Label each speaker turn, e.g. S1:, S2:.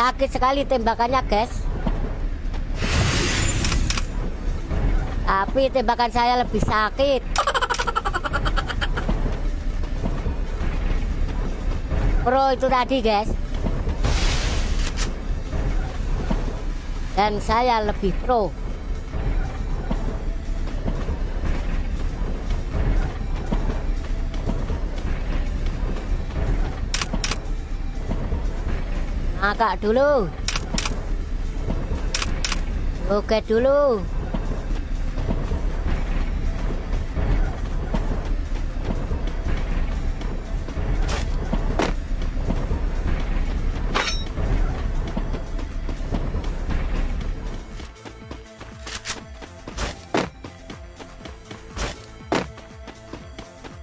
S1: Sakit sekali tembakannya, guys. Tapi tembakan saya lebih sakit. Pro itu tadi, guys. Dan saya lebih pro. Ngakak dulu. Joget dulu.